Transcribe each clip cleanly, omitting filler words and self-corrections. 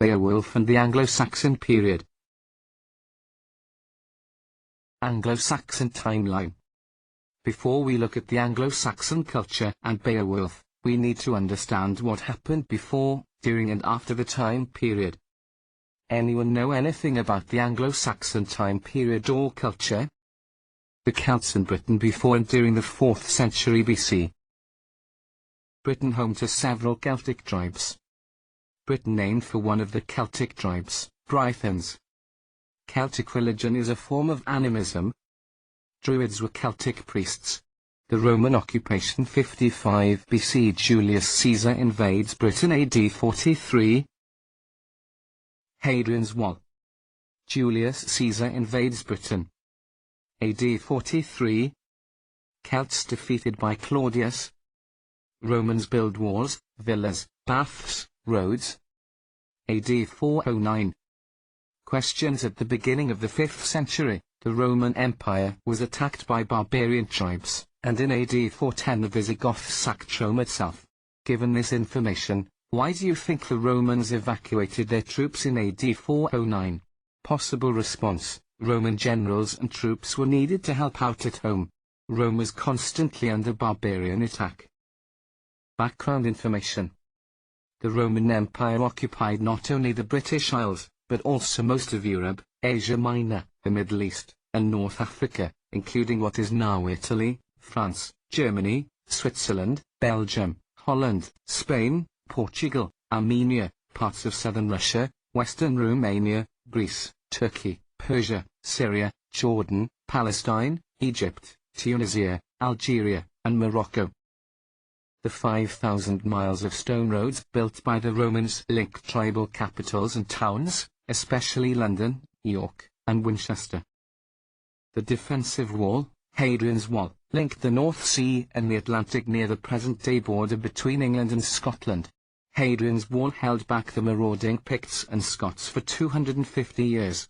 Beowulf and the Anglo-Saxon period. Anglo-Saxon timeline. Before we look at the Anglo-Saxon culture and Beowulf, we need to understand what happened before, during and after the time period. Anyone know anything about the Anglo-Saxon time period or culture? The Celts in Britain before and during the 4th century BC. Britain home to several Celtic tribes. Britain named for one of the Celtic tribes, Brythons. Celtic religion is a form of animism. Druids were Celtic priests. The Roman occupation 55 BC. Julius Caesar invades Britain AD 43. Hadrian's Wall. Julius Caesar invades Britain. AD 43. Celts defeated by Claudius. Romans build walls, villas, baths, roads. AD 409. Questions. At the beginning of the 5th century, the Roman Empire was attacked by barbarian tribes, and in AD 410 the Visigoths sacked Rome itself. Given this information, why do you think the Romans evacuated their troops in AD 409? Possible response: Roman generals and troops were needed to help out at home. Rome was constantly under barbarian attack. Background information. The Roman Empire occupied not only the British Isles, but also most of Europe, Asia Minor, the Middle East, and North Africa, including what is now Italy, France, Germany, Switzerland, Belgium, Holland, Spain, Portugal, Armenia, parts of southern Russia, western Romania, Greece, Turkey, Persia, Syria, Jordan, Palestine, Egypt, Tunisia, Algeria, and Morocco. The 5,000 miles of stone roads built by the Romans linked tribal capitals and towns, especially London, York, and Winchester. The defensive wall, Hadrian's Wall, linked the North Sea and the Atlantic near the present-day border between England and Scotland. Hadrian's Wall held back the marauding Picts and Scots for 250 years.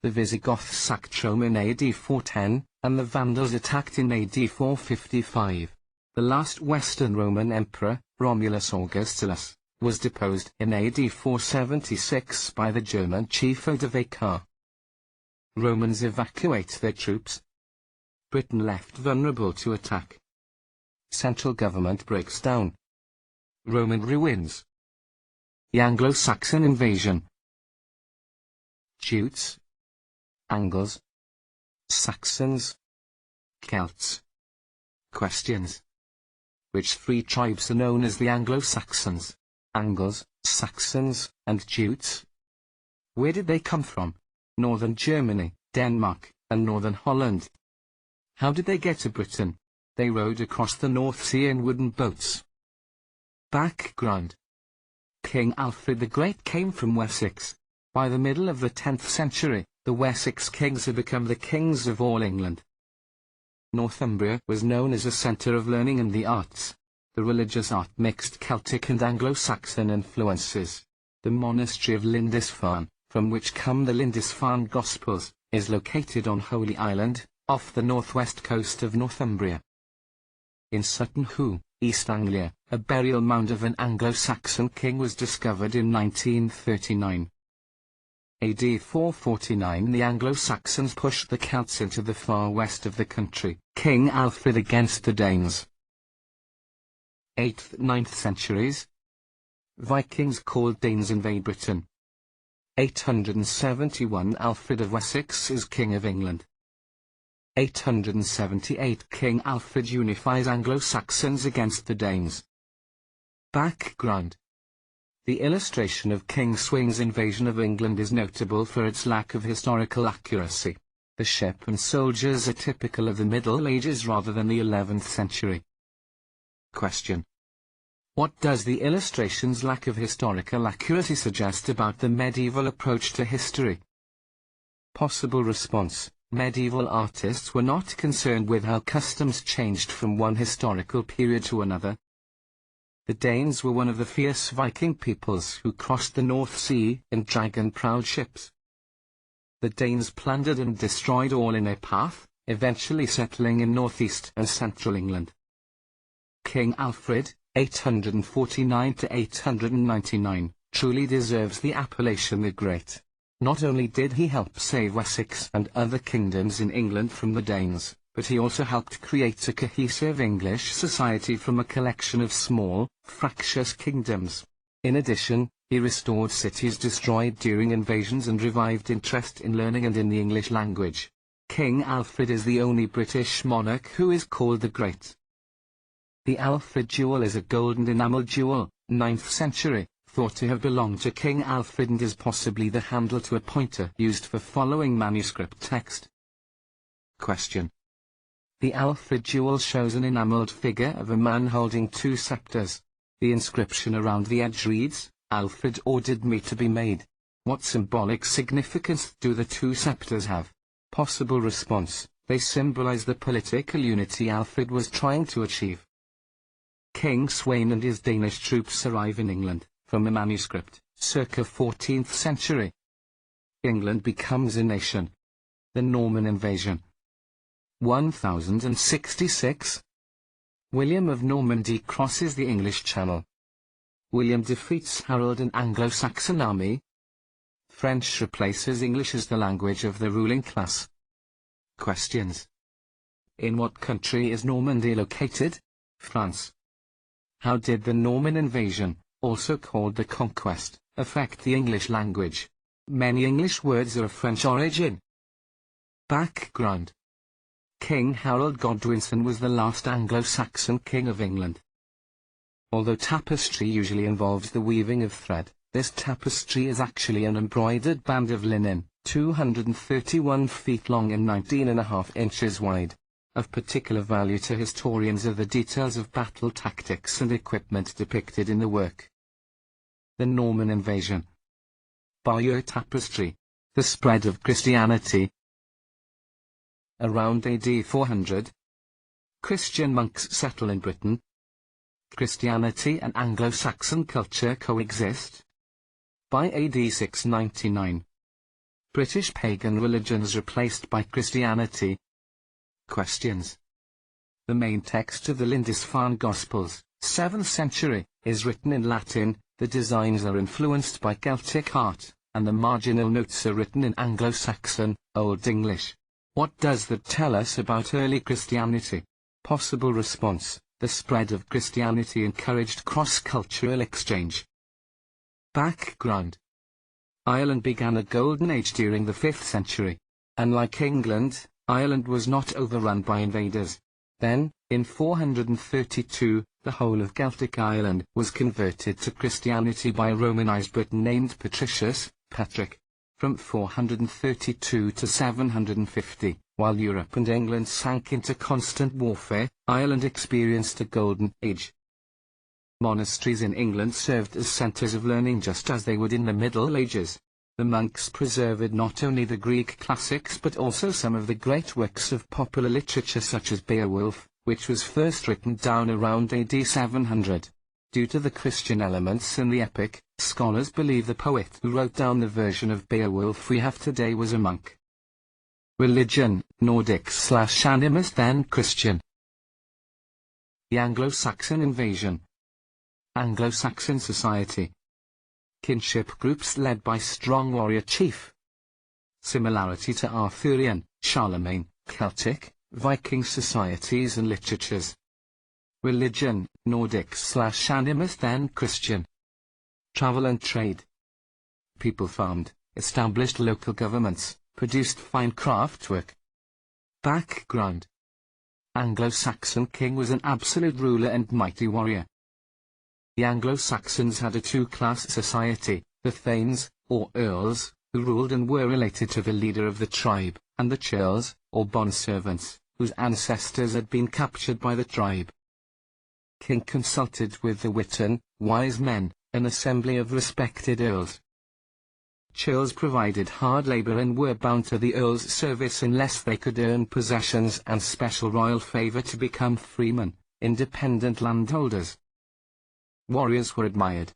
The Visigoths sacked Rome in AD 410, and the Vandals attacked in AD 455. The last Western Roman emperor, Romulus Augustulus, was deposed in AD 476 by the German chief Odovacar. Romans evacuate their troops. Britain left vulnerable to attack. Central government breaks down. Roman ruins. The Anglo-Saxon invasion. Jutes, Angles, Saxons, Celts. Questions. Which 3 tribes are known as the Anglo-Saxons? Angles, Saxons, and Jutes? Where did they come from? Northern Germany, Denmark, and northern Holland. How did they get to Britain? They rowed across the North Sea in wooden boats. Background. King Alfred the Great came from Wessex. By the middle of the 10th century, the Wessex kings had become the kings of all England. Northumbria was known as a centre of learning and the arts. The religious art mixed Celtic and Anglo-Saxon influences. The monastery of Lindisfarne, from which come the Lindisfarne Gospels, is located on Holy Island, off the northwest coast of Northumbria. In Sutton Hoo, East Anglia, a burial mound of an Anglo-Saxon king was discovered in 1939. AD 449 the Anglo-Saxons pushed the Celts into the far west of the country. King Alfred against the Danes. 8th–9th centuries. Vikings called Danes invade Britain. 871 Alfred of Wessex is King of England. 878 King Alfred unifies Anglo-Saxons against the Danes. Background. The illustration of King Swing's invasion of England is notable for its lack of historical accuracy. The ship and soldiers are typical of the Middle Ages rather than the 11th century. Question. What does the illustration's lack of historical accuracy suggest about the medieval approach to history? Possible response. Medieval artists were not concerned with how customs changed from one historical period to another. The Danes were one of the fierce Viking peoples who crossed the North Sea in dragon-prowed ships. The Danes plundered and destroyed all in their path, eventually settling in northeast and central England. King Alfred, 849 to 899, truly deserves the appellation the Great. Not only did he help save Wessex and other kingdoms in England from the Danes, but he also helped create a cohesive English society from a collection of small, fractious kingdoms. In addition, he restored cities destroyed during invasions and revived interest in learning and in the English language. King Alfred is the only British monarch who is called the Great. The Alfred jewel is a golden enamel jewel, 9th century, thought to have belonged to King Alfred and is possibly the handle to a pointer used for following manuscript text. Question. The Alfred jewel shows an enameled figure of a man holding two scepters. The inscription around the edge reads, "Alfred ordered me to be made." What symbolic significance do the two scepters have? Possible response: they symbolize the political unity Alfred was trying to achieve. King Sweyn and his Danish troops arrive in England, from a manuscript, circa 14th century. England becomes a nation. The Norman invasion. 1066. William of Normandy crosses the English Channel. William defeats Harold and Anglo-Saxon army. French replaces English as the language of the ruling class. Questions. In what country is Normandy located? France. How did the Norman invasion, also called the conquest, affect the English language? Many English words are of French origin. Background. King Harold Godwinson was the last Anglo-Saxon king of England. Although tapestry usually involves the weaving of thread, this tapestry is actually an embroidered band of linen, 231 feet long and 19.5 inches wide. Of particular value to historians are the details of battle tactics and equipment depicted in the work. The Norman invasion. Bayeux tapestry. The spread of Christianity. Around AD 400. Christian monks settle in Britain. Christianity and Anglo-Saxon culture coexist. By AD 699. British pagan religions replaced by Christianity. Questions. The main text of the Lindisfarne Gospels, 7th century, is written in Latin, the designs are influenced by Celtic art, and the marginal notes are written in Anglo-Saxon, Old English. What does that tell us about early Christianity? Possible response: the spread of Christianity encouraged cross-cultural exchange. Background. Ireland began a golden age during the 5th century. Unlike England, Ireland was not overrun by invaders. Then, in 432, the whole of Celtic Ireland was converted to Christianity by a Romanized Briton named Patricius, Patrick. From 432 to 750, while Europe and England sank into constant warfare, Ireland experienced a golden age. Monasteries in England served as centres of learning just as they would in the Middle Ages. The monks preserved not only the Greek classics but also some of the great works of popular literature such as Beowulf, which was first written down around AD 700. Due to the Christian elements in the epic, scholars believe the poet who wrote down the version of Beowulf we have today was a monk. Religion, Nordic/animist then Christian. The Anglo-Saxon invasion. Anglo-Saxon society. Kinship groups led by strong warrior chief. Similarity to Arthurian, Charlemagne, Celtic, Viking societies and literatures. Religion, Nordic/animist then Christian. Travel and trade. People farmed, established local governments, produced fine craftwork. Background. Anglo-Saxon king was an absolute ruler and mighty warrior. The Anglo-Saxons had a two-class society, the thanes, or earls, who ruled and were related to the leader of the tribe, and the churls, or bondservants, whose ancestors had been captured by the tribe. King consulted with the witan, wise men, an assembly of respected earls. Churls provided hard labour and were bound to the earl's service unless they could earn possessions and special royal favour to become freemen, independent landholders. Warriors were admired.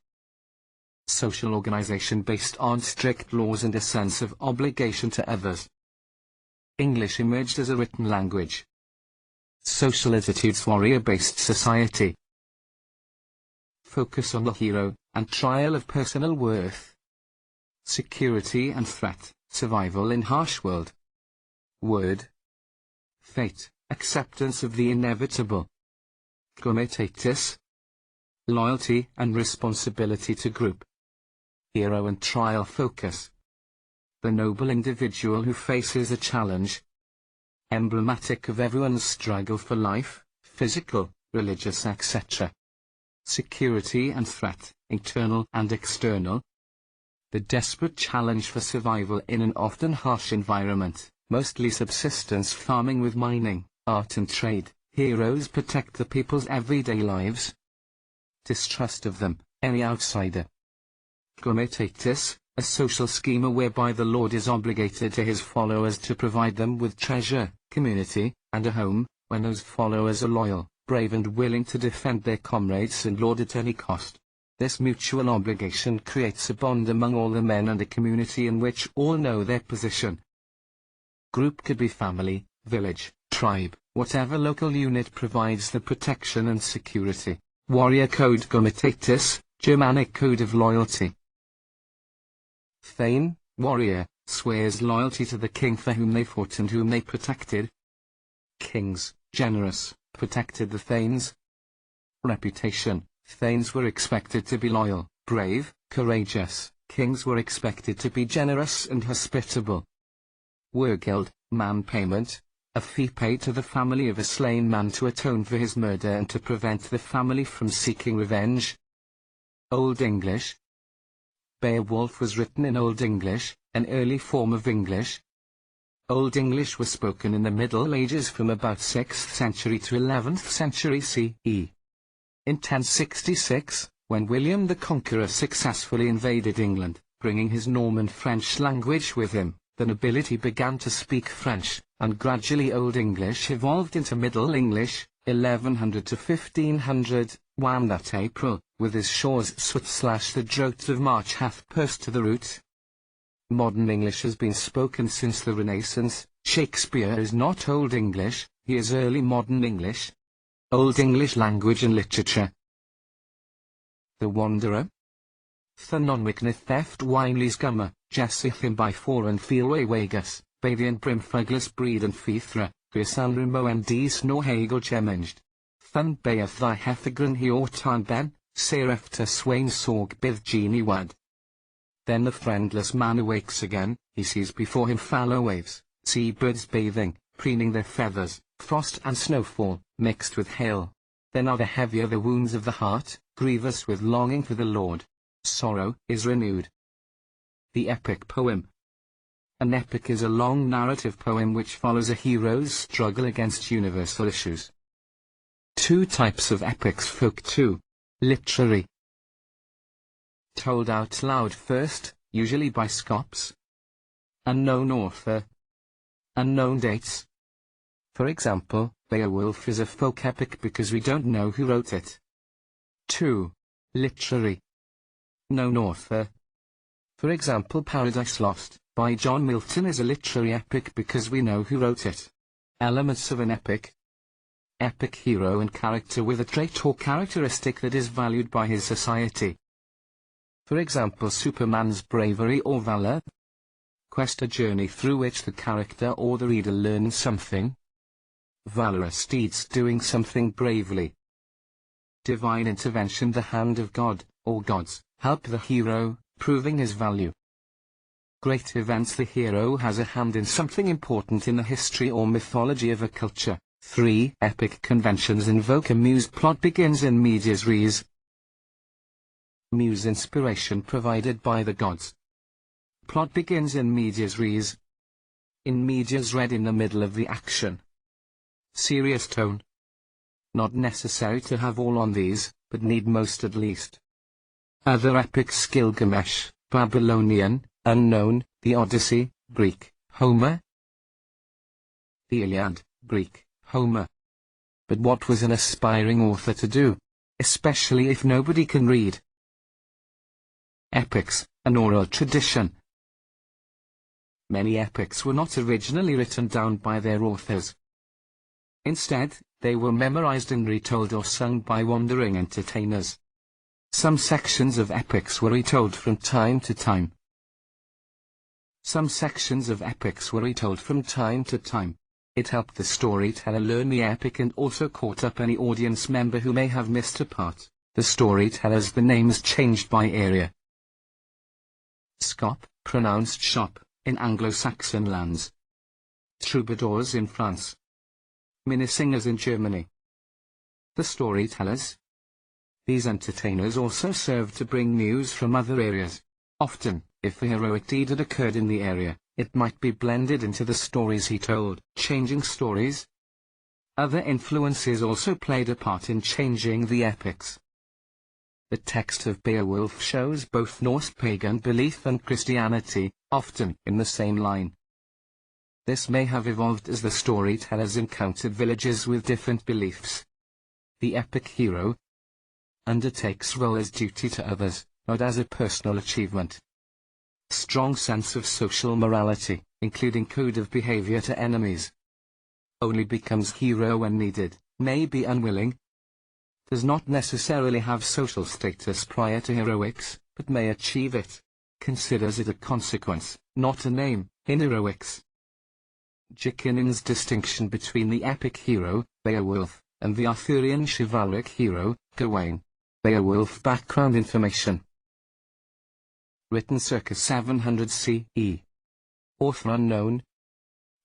Social organisation based on strict laws and a sense of obligation to others. English emerged as a written language. Social attitudes. Warrior-based society. focus on the hero, and trial of personal worth. Security and threat, survival in harsh world. Word. Fate, acceptance of the inevitable. Comitatus. Loyalty and responsibility to group. Hero and trial focus. The noble individual who faces a challenge. Emblematic of everyone's struggle for life, physical, religious, etc. Security and threat, internal and external. The desperate challenge for survival in an often harsh environment, mostly subsistence farming with mining, art and trade. Heroes protect the people's everyday lives. Distrust of them, any outsider. Comitatus, a social schema whereby the lord is obligated to his followers to provide them with treasure, community, and a home, when those followers are loyal, brave and willing to defend their comrades and lord at any cost. This mutual obligation creates a bond among all the men and a community in which all know their position. Group could be family, village, tribe, whatever local unit provides the protection and security. Warrior code comitatus, Germanic code of loyalty. Thane, warrior, swears loyalty to the king for whom they fought and whom they protected. Kings, generous, protected the thanes. Reputation, thanes were expected to be loyal, brave, courageous. Kings were expected to be generous and hospitable. Wergild, man payment, a fee paid to the family of a slain man to atone for his murder and to prevent the family from seeking revenge. Old English. Beowulf was written in Old English, an early form of English. Old English was spoken in the Middle Ages from about 6th century to 11th century CE. In 1066, when William the Conqueror successfully invaded England, bringing his Norman French language with him, the nobility began to speak French, and gradually Old English evolved into Middle English, 1100 to 1500, one that April, with his shores /the drought of March hath pursed to the root. Modern English has been spoken since the Renaissance. Shakespeare is not Old English, he is early modern English. Old English language and literature. The Wanderer. Thanonwicnith theft Winley's gummer, Jessich him by four and feelway wegus, Badian brimfuglas breed and feithra, Grisanrumo and dis no hagel chemenged. Thun beath thy hethegren he ortan ben, Seraph to swain sorg bith genie wad. Then the friendless man awakes again, he sees before him fallow waves, sea-birds bathing, preening their feathers, frost and snowfall, mixed with hail. Then are the heavier the wounds of the heart, grievous with longing for the Lord. Sorrow is renewed. The epic poem. An epic is a long narrative poem which follows a hero's struggle against universal issues. Two types of epics: folk 2. Literary. Told out loud first, usually by Scops. Unknown author. Unknown dates. For example, Beowulf is a folk epic because we don't know who wrote it. 2. Literary. Known author. For example, Paradise Lost, by John Milton is a literary epic because we know who wrote it. Elements of an epic. Epic hero and character with a trait or characteristic that is valued by his society. For example, Superman's bravery or valor. Quest, a journey through which the character or the reader learns something. Valorous deeds, doing something bravely. Divine intervention, the hand of God, or gods, help the hero, proving his value. Great events, the hero has a hand in something important in the history or mythology of a culture. 3. Epic conventions invoke a muse. Plot begins in medias res. Muse inspiration provided by the gods. Plot begins in medias res. In medias res, in the middle of the action. Serious tone. Not necessary to have all on these, but need most at least. Other epics: Gilgamesh, Babylonian, unknown, the Odyssey, Greek, Homer. The Iliad, Greek, Homer. But what was an aspiring author to do? Especially if nobody can read. Epics, an oral tradition. Many epics were not originally written down by their authors. Instead, they were memorized and retold or sung by wandering entertainers. Some sections of epics were retold from time to time. Some sections of epics were retold from time to time. It helped the storyteller learn the epic and also caught up any audience member who may have missed a part. The storytellers, the names changed by area. Scop, pronounced shop, in Anglo-Saxon lands. Troubadours in France. Minnesingers in Germany. The storytellers. These entertainers also served to bring news from other areas. Often, if a heroic deed had occurred in the area, it might be blended into the stories he told, changing stories. Other influences also played a part in changing the epics. The text of Beowulf shows both Norse pagan belief and Christianity, often in the same line. This may have evolved as the storytellers encountered villages with different beliefs. The epic hero undertakes role as duty to others, not as a personal achievement. Strong sense of social morality, including code of behavior to enemies. Only becomes hero when needed, may be unwilling. Does not necessarily have social status prior to heroics, but may achieve it. Considers it a consequence, not a name, in heroics. Jacquinon's distinction between the epic hero, Beowulf, and the Arthurian chivalric hero, Gawain. Beowulf background information. Written circa 700 CE. Author unknown.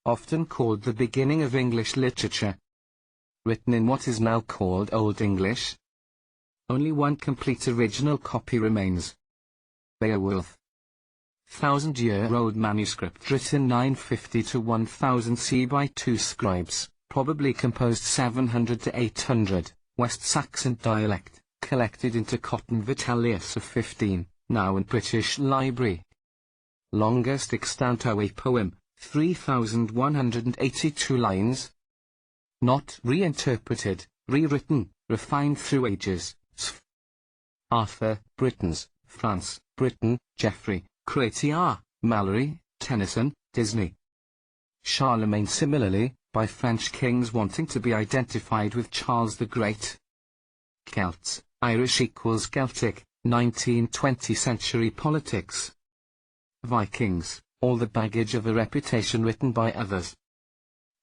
Often called the beginning of English literature. Written in what is now called Old English. Only one complete original copy remains. Beowulf. 1000-year-old manuscript written 950 to 1000 CE by two scribes, probably composed 700 to 800, West Saxon dialect, collected into Cotton Vitellius of 15, now in British Library. Longest extant OA poem, 3,182 lines. Not reinterpreted, rewritten, refined through ages. Arthur, Britons, France, Britain, Geoffrey, Chrétien, Mallory, Tennyson, Disney. Charlemagne similarly, by French kings wanting to be identified with Charles the Great. Celts, Irish equals Celtic, 19th-20th century politics. Vikings, all the baggage of a reputation written by others.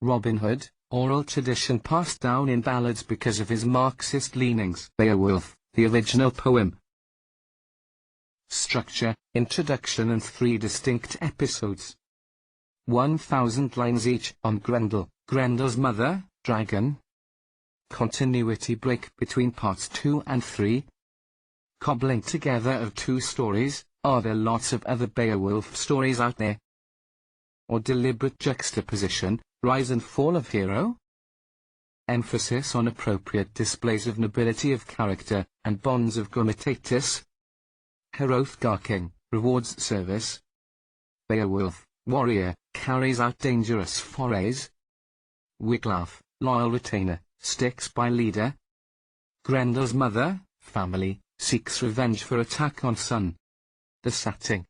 Robin Hood, oral tradition passed down in ballads because of his Marxist leanings. Beowulf, the original poem. Structure, introduction and 3 distinct episodes. 1,000 lines each on Grendel, Grendel's mother, dragon. Continuity break between parts 2 and 3. Cobbling together of 2 stories. Are there lots of other Beowulf stories out there? Or deliberate juxtaposition, rise and fall of hero? Emphasis on appropriate displays of nobility of character, and bonds of comitatus. Hrothgar king, rewards service. Beowulf, warrior, carries out dangerous forays. Wiglaf, loyal retainer, sticks by leader. Grendel's mother, family, seeks revenge for attack on son. The setting.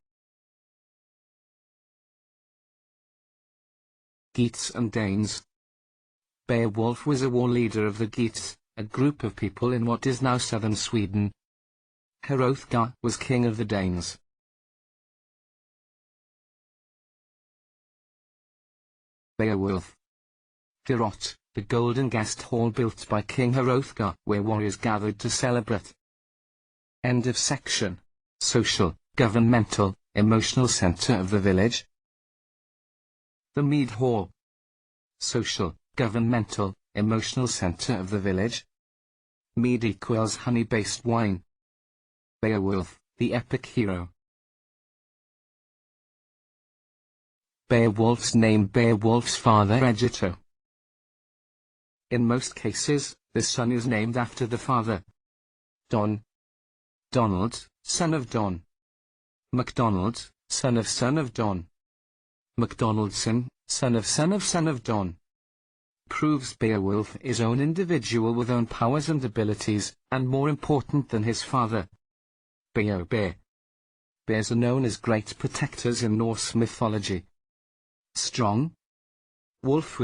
Geats and Danes. Beowulf was a war leader of the Geats, a group of people in what is now southern Sweden. Hrothgar was king of the Danes. Beowulf. Garot, the golden guest hall built by King Hrothgar, where warriors gathered to celebrate. End of section. Social, governmental, emotional center of the village. The Mead Hall. Social, governmental, emotional center of the village. Mead equals honey-based wine. Beowulf, the epic hero. Beowulf's name. Beowulf's father Egisto. In most cases, the son is named after the father. Don. Donald, son of Don. MacDonald, son of Don. MacDonaldson, son of Don. Proves Beowulf is own individual with own powers and abilities, and more important than his father. Bear. Bears are known as great protectors in Norse mythology. Strong. Wolf.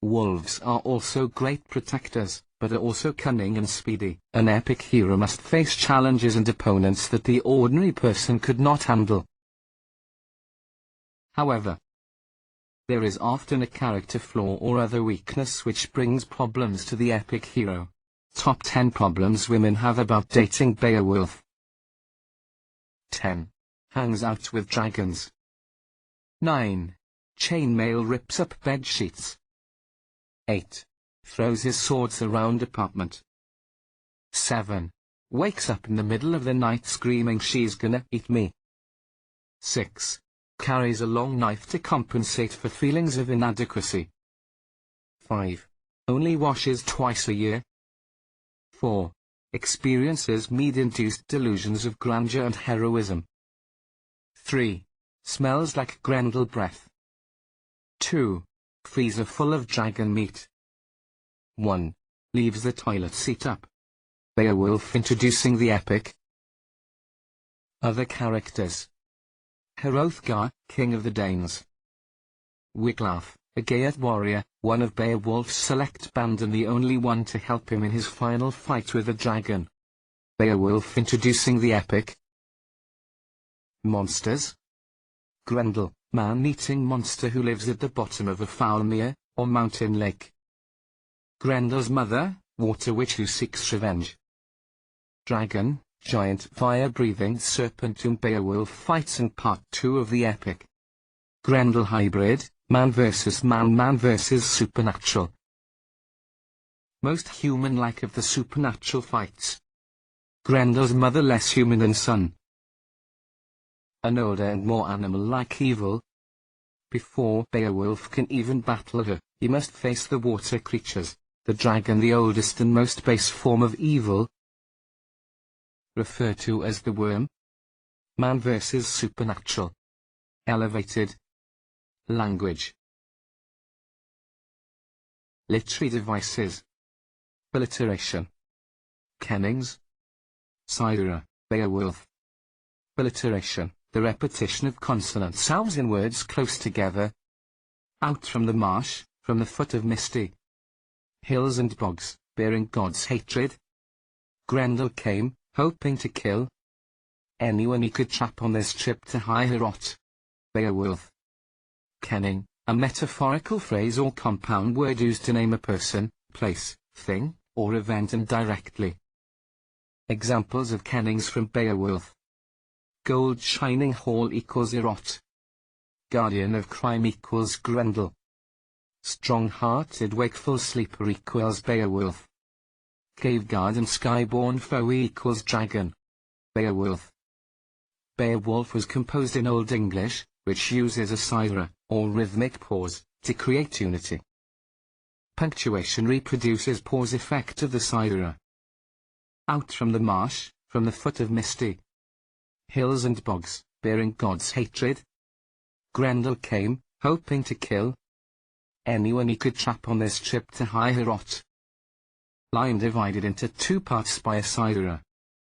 Wolves are also great protectors, but are also cunning and speedy. An epic hero must face challenges and opponents that the ordinary person could not handle. However, there is often a character flaw or other weakness which brings problems to the epic hero. Top 10 problems women have about dating Beowulf. 10. Hangs out with dragons. 9. Chainmail rips up bed sheets. 8. Throws his swords around apartment. 7. Wakes up in the middle of the night screaming she's gonna eat me. 6. Carries a long knife to compensate for feelings of inadequacy. 5. Only washes twice a year. 4. Experiences mead-induced delusions of grandeur and heroism. 3. Smells like Grendel breath. 2. Freezer full of dragon meat. 1. Leaves the toilet seat up. Beowulf introducing the epic. Other characters. Hrothgar, king of the Danes. Wiglaf, a Geat warrior, one of Beowulf's select band and the only one to help him in his final fight with the dragon. Beowulf introducing the epic. Monsters. Grendel, man-eating monster who lives at the bottom of a foul mere, or mountain lake. Grendel's mother, water witch who seeks revenge. Dragon, giant fire-breathing serpent whom Beowulf fights in part 2 of the epic. Grendel hybrid, man versus man, man versus supernatural. Most human-like of the supernatural fights. Grendel's mother less human than son. An older and more animal-like evil. Before Beowulf can even battle her, he must face the water creatures, the dragon, the oldest and most base form of evil. Referred to as the worm. Man versus supernatural. Elevated. Language. Literary devices. Alliteration. Kennings. Sidera, Beowulf. Alliteration, the repetition of consonant sounds in words close together. Out from the marsh, from the foot of Misty. Hills and bogs, bearing God's hatred. Grendel came, hoping to kill anyone he could trap on this trip to High Herot. Beowulf. Kenning, a metaphorical phrase or compound word used to name a person, place, thing, or event indirectly. Examples of kennings from Beowulf. Gold shining hall equals Herot. Guardian of crime equals Grendel. Strong-hearted wakeful sleeper equals Beowulf. Cave guard and skyborn foe equals dragon. Beowulf. Beowulf was composed in Old English, which uses a sidera, or rhythmic pause, to create unity. Punctuation reproduces pause effect of the sidera. Out from the marsh, from the foot of Misty. Hills and bogs, bearing God's hatred. Grendel came, hoping to kill anyone he could trap on this trip to High Herot. Line divided into 2 parts by a sidera.